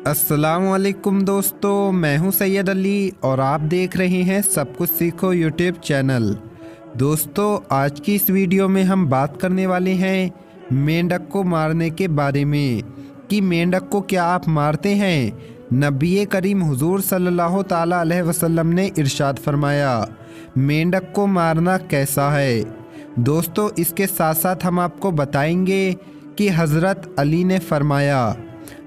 अस्सलामुअलैकुम दोस्तों, मैं हूं सैयद अली और आप देख रहे हैं सब कुछ सीखो यूट्यूब चैनल। दोस्तों, आज की इस वीडियो में हम बात करने वाले हैं मेंढक को मारने के बारे में कि मेंढक को क्या आप मारते हैं। नबी करीम हुजूर सल्लल्लाहु ताला अलैहि वसल्लम ने इरशाद फरमाया, मेंढक को मारना कैसा है। दोस्तों, इसके साथ साथ हम आपको बताएंगे कि हज़रत अली ने फरमाया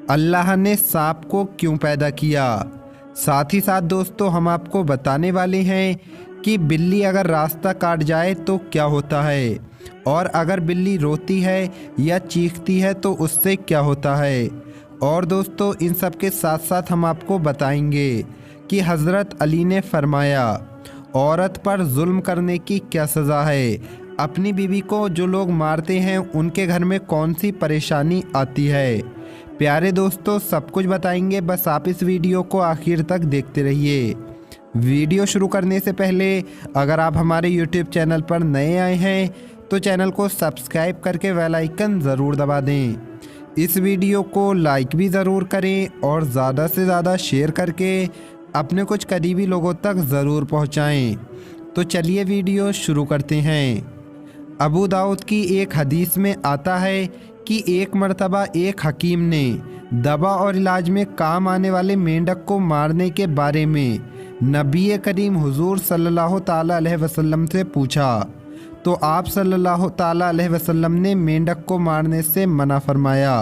अल्लाह ने सांप को क्यों पैदा किया। साथ ही साथ दोस्तों, हम आपको बताने वाले हैं कि बिल्ली अगर रास्ता काट जाए तो क्या होता है, और अगर बिल्ली रोती है या चीखती है तो उससे क्या होता है। और दोस्तों, इन सब के साथ साथ हम आपको बताएंगे कि हज़रत अली ने फरमाया औरत पर जुल्म करने की क्या सज़ा है। अपनी बीवी को जो लोग मारते हैं उनके घर में कौन सी परेशानी आती है। प्यारे दोस्तों, सब कुछ बताएंगे, बस आप इस वीडियो को आखिर तक देखते रहिए। वीडियो शुरू करने से पहले अगर आप हमारे YouTube चैनल पर नए आए हैं तो चैनल को सब्सक्राइब करके बेल आइकन ज़रूर दबा दें। इस वीडियो को लाइक भी ज़रूर करें और ज़्यादा से ज़्यादा शेयर करके अपने कुछ करीबी लोगों तक ज़रूर पहुँचाएँ। तो चलिए वीडियो शुरू करते हैं। अबू दाऊद की एक हदीस में आता है कि एक मर्तबा एक हकीम ने दवा और इलाज में काम आने वाले मेंढक को मारने के बारे में नबी करीम हुजूर सल्लल्लाहु ताला अलैहि वसल्लम से पूछा, तो आप सल्लल्लाहु ताला अलैहि वसल्लम ने मेंढक को मारने से मना फरमाया।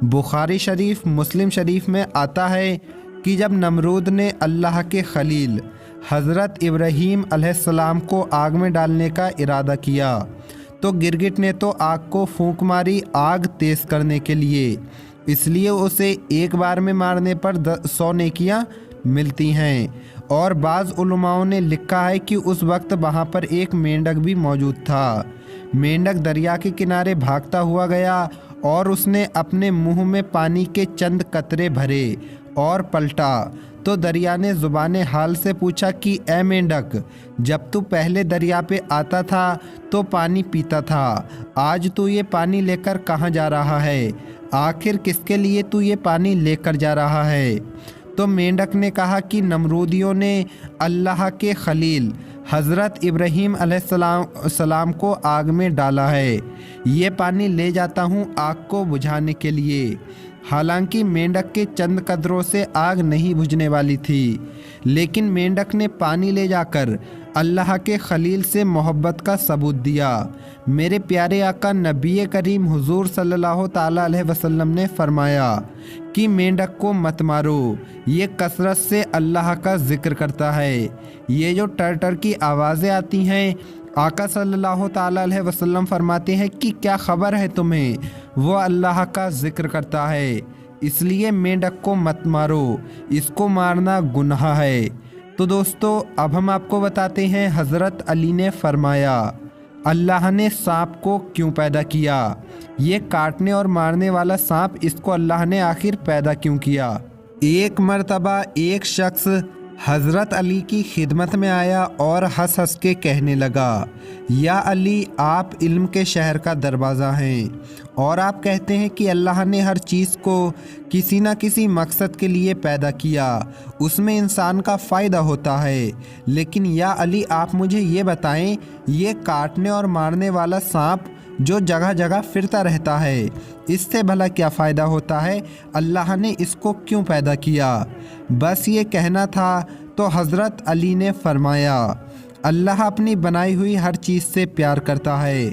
बुखारी शरीफ, मुस्लिम शरीफ में आता है कि जब नमरूद ने अल्लाह के खलील हज़रत इब्राहीम अलैहिस्सलाम को आग में डालने का इरादा किया तो गिरगिट ने तो आग को फूंक मारी आग तेज़ करने के लिए, इसलिए उसे एक बार में मारने पर 100 नेकियां मिलती हैं। और बाज़ उलमाओं ने लिखा है कि उस वक्त वहाँ पर एक मेंढक भी मौजूद था। मेंढक दरिया के किनारे भागता हुआ गया और उसने अपने मुंह में पानी के चंद कतरे भरे और पलटा तो दरिया ने ज़ुबान हाल से पूछा कि ए मेंढक, जब तू पहले दरिया पे आता था तो पानी पीता था, आज तू ये पानी लेकर कहाँ जा रहा है, आखिर किसके लिए तू ये पानी लेकर जा रहा है। तो मेंढक ने कहा कि नमरूदियों ने अल्लाह के खलील हज़रत इब्राहीम अलैहिस्सलाम को आग में डाला है, ये पानी ले जाता हूँ आग को बुझाने के लिए। हालांकि मेंढक के चंद कदरों से आग नहीं बुझने वाली थी, लेकिन मेंढक ने पानी ले जाकर अल्लाह के खलील से मोहब्बत का सबूत दिया। मेरे प्यारे आका नबी करीम हुजूर सल्लल्लाहु ताला अलैहि वसल्लम ने फरमाया कि मेंढक को मत मारो, ये कसरत से अल्लाह का जिक्र करता है। ये जो टर टर की आवाज़ें आती हैं, आका सल्लल्लाहु ताला अलैहि वसल्लम फरमाते हैं कि क्या खबर है तुम्हें, वो अल्लाह का जिक्र करता है, इसलिए मेंढक को मत मारो, इसको मारना गुनाह है। तो दोस्तों, अब हम आपको बताते हैं हज़रत अली ने फरमाया अल्लाह ने सांप को क्यों पैदा किया। ये काटने और मारने वाला सांप, इसको अल्लाह ने आखिर पैदा क्यों किया। एक मर्तबा एक शख्स हज़रत अली की खिदमत में आया और हंस हंस के कहने लगा, या अली, आप इल्म के शहर का दरवाज़ा हैं और आप कहते हैं कि अल्लाह ने हर चीज़ को किसी न किसी मकसद के लिए पैदा किया, उसमें इंसान का फ़ायदा होता है। लेकिन या अली, आप मुझे ये बताएं, ये काटने और मारने वाला सांप जो जगह जगह फिरता रहता है, इससे भला क्या फ़ायदा होता है, अल्लाह ने इसको क्यों पैदा किया। बस ये कहना था तो हज़रत अली ने फरमाया अल्लाह अपनी बनाई हुई हर चीज़ से प्यार करता है।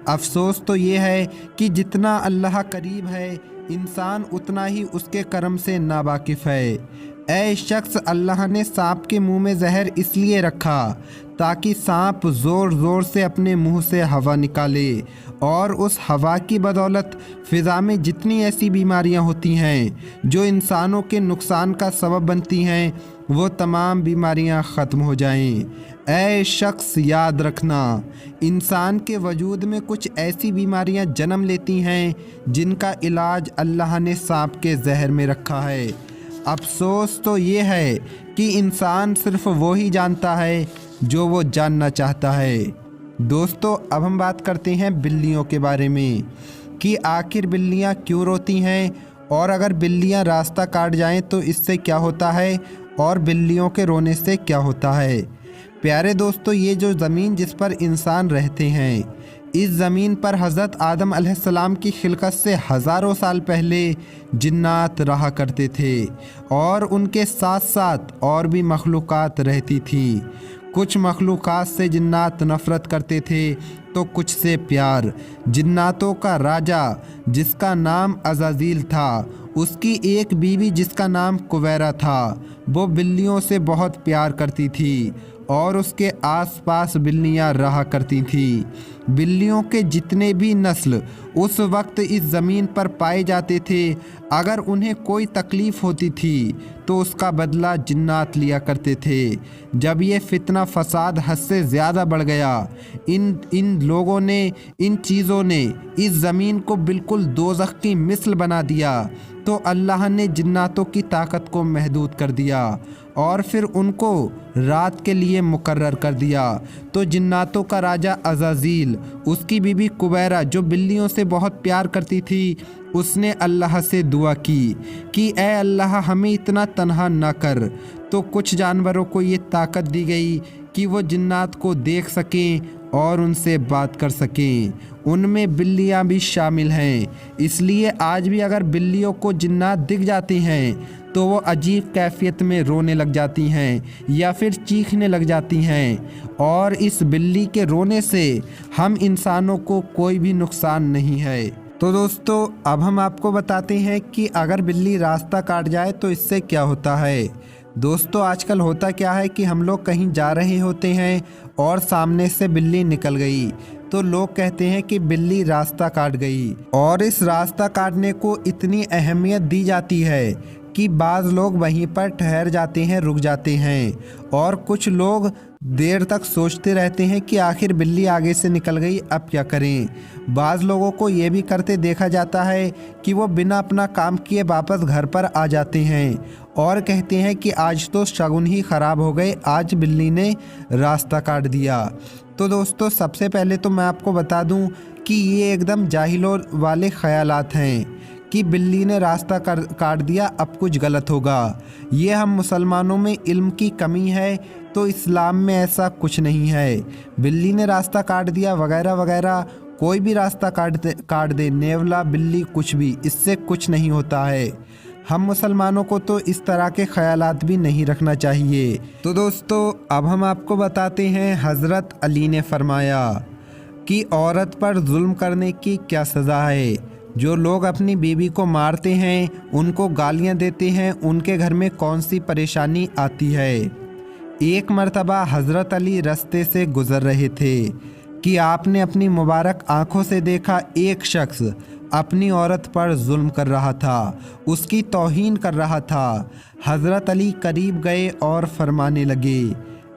अफसोस तो ये है कि जितना अल्लाह करीब है, इंसान उतना ही उसके करम से नावाकिफ़ है। ऐ शख्स, अल्लाह ने सांप के मुंह में जहर इसलिए रखा ताकि सांप ज़ोर ज़ोर से अपने मुंह से हवा निकाले और उस हवा की बदौलत फ़िज़ा में जितनी ऐसी बीमारियां होती हैं जो इंसानों के नुकसान का सबब बनती हैं, वो तमाम बीमारियां ख़त्म हो जाएं। ऐ शख्स, याद रखना, इंसान के वजूद में कुछ ऐसी बीमारियां जन्म लेती हैं जिनका इलाज अल्लाह ने सांप के जहर में रखा है। अफसोस तो ये है कि इंसान सिर्फ वो ही जानता है जो वो जानना चाहता है। दोस्तों, अब हम बात करते हैं बिल्लियों के बारे में कि आखिर बिल्लियां क्यों रोती हैं और अगर बिल्लियां रास्ता काट जाएं तो इससे क्या होता है और बिल्लियों के रोने से क्या होता है। प्यारे दोस्तों, ये जो ज़मीन जिस पर इंसान रहते हैं, इस ज़मीन पर हज़रत आदम अलैहिस्सलाम की खिलकत से हज़ारों साल पहले जिन्नात रहा करते थे और उनके साथ साथ और भी मखलूक़ात रहती थी। कुछ मखलूक़ात से जिन्नात नफ़रत करते थे तो कुछ से प्यार। जिन्नातों का राजा जिसका नाम अज़ाज़ील था, उसकी एक बीवी जिसका नाम कुवैरा था, वो बिल्लियों से बहुत प्यार करती थी और उसके आसपास बिल्लियां रहा करती थीं। बिल्लियों के जितने भी नस्ल उस वक्त इस ज़मीन पर पाए जाते थे, अगर उन्हें कोई तकलीफ़ होती थी तो उसका बदला जिन्नात लिया करते थे। जब ये फितना फसाद हद से ज़्यादा बढ़ गया, इन लोगों ने, इन चीज़ों ने इस ज़मीन को बिल्कुल दोज़ख की मिसल बना दिया, तो अल्लाह ने जिन्नातों की ताकत को महदूद कर दिया और फिर उनको रात के लिए मुकर्रर कर दिया। तो जिन्नातों का राजा अज़ाज़ील, उसकी बीवी कुबैरा जो बिल्लियों से बहुत प्यार करती थी, उसने अल्लाह से दुआ की कि ए अल्लाह, हमें इतना तन्हा ना कर। तो कुछ जानवरों को ये ताकत दी गई कि वो जिन्नात को देख सकें और उनसे बात कर सकें। उनमें बिल्लियां भी शामिल हैं। इसलिए आज भी अगर बिल्लियों को जिन्नात दिख जाती हैं तो वो अजीब कैफियत में रोने लग जाती हैं या फिर चीखने लग जाती हैं, और इस बिल्ली के रोने से हम इंसानों को कोई भी नुकसान नहीं है। तो दोस्तों, अब हम आपको बताते हैं कि अगर बिल्ली रास्ता काट जाए तो इससे क्या होता है। दोस्तों, आजकल होता क्या है कि हम लोग कहीं जा रहे होते हैं और सामने से बिल्ली निकल गई, तो लोग कहते हैं कि बिल्ली रास्ता काट गई, और इस रास्ता काटने को इतनी अहमियत दी जाती है कि बाज़ लोग वहीं पर ठहर जाते हैं, रुक जाते हैं, और कुछ लोग देर तक सोचते रहते हैं कि आखिर बिल्ली आगे से निकल गई, अब क्या करें। बाज़ लोगों को ये भी करते देखा जाता है कि वो बिना अपना काम किए वापस घर पर आ जाते हैं और कहते हैं कि आज तो शगुन ही ख़राब हो गए, आज बिल्ली ने रास्ता काट दिया। तो दोस्तों, सबसे पहले तो मैं आपको बता दूं कि ये एकदम जाहिलों वाले ख़यालात हैं कि बिल्ली ने रास्ता काट दिया, अब कुछ गलत होगा। ये हम मुसलमानों में इल्म की कमी है, तो इस्लाम में ऐसा कुछ नहीं है। बिल्ली ने रास्ता काट दिया वगैरह वगैरह, कोई भी रास्ता काट दे, नेवला बिल्ली कुछ भी, इससे कुछ नहीं होता है। हम मुसलमानों को तो इस तरह के ख़यालात भी नहीं रखना चाहिए। तो दोस्तों, अब हम आपको बताते हैं हज़रत अली ने फरमाया कि औरत पर जुल्म करने की क्या सज़ा है। जो लोग अपनी बीवी को मारते हैं, उनको गालियां देते हैं, उनके घर में कौन सी परेशानी आती है। एक मर्तबा हज़रत अली रास्ते से गुज़र रहे थे कि आपने अपनी मुबारक आँखों से देखा एक शख्स अपनी औरत पर जुल्म कर रहा था, उसकी तौहीन कर रहा था। हज़रत अली करीब गए और फरमाने लगे,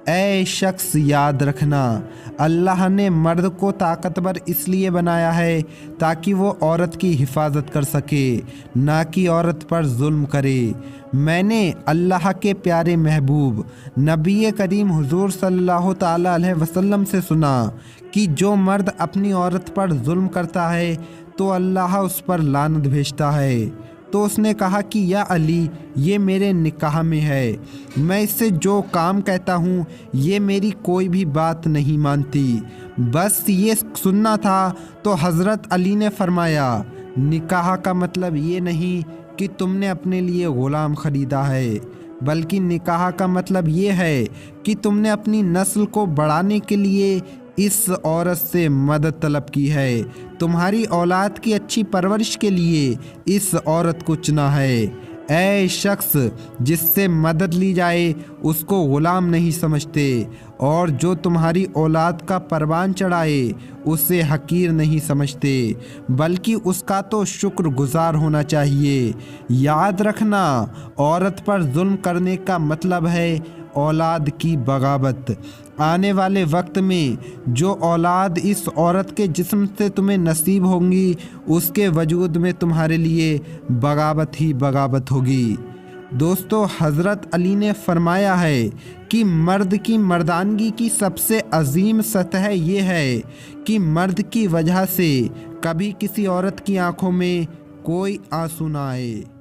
ऐ शख्स, याद रखना, अल्लाह ने मर्द को ताकतवर इसलिए बनाया है ताकि वो औरत की हिफाजत कर सके, ना कि औरत पर जुल्म करे। मैंने अल्लाह के प्यारे महबूब नबी करीम हुजूर सल्लल्लाहु ताला अलैहि वसल्लम से सुना कि जो मर्द अपनी औरत पर जुल्म करता है तो अल्लाह उस पर लानत भेजता है। तो उसने कहा कि या अली, ये मेरे निकाह में है, मैं इससे जो काम कहता हूँ ये मेरी कोई भी बात नहीं मानती, बस ये सुनना था। तो हज़रत अली ने फरमाया, निकाह का मतलब ये नहीं कि तुमने अपने लिए ग़ुलाम ख़रीदा है, बल्कि निकाह का मतलब ये है कि तुमने अपनी नस्ल को बढ़ाने के लिए इस औरत से मदद तलब की है, तुम्हारी औलाद की अच्छी परवरिश के लिए इस औरत को चुना है। ऐ शख्स, जिससे मदद ली जाए उसको ग़ुलाम नहीं समझते, और जो तुम्हारी औलाद का परवान चढ़ाए उसे हकीर नहीं समझते, बल्कि उसका तो शुक्रगुजार होना चाहिए। याद रखना, औरत पर जुल्म करने का मतलब है औलाद की बगावत। आने वाले वक्त में जो औलाद इस औरत के जिस्म से तुम्हें नसीब होंगी, उसके वजूद में तुम्हारे लिए बगावत ही बगावत होगी। दोस्तों, हज़रत अली ने फरमाया है कि मर्द की मर्दानगी की सबसे अजीम सतह ये है कि मर्द की वजह से कभी किसी औरत की आंखों में कोई आंसू ना आए।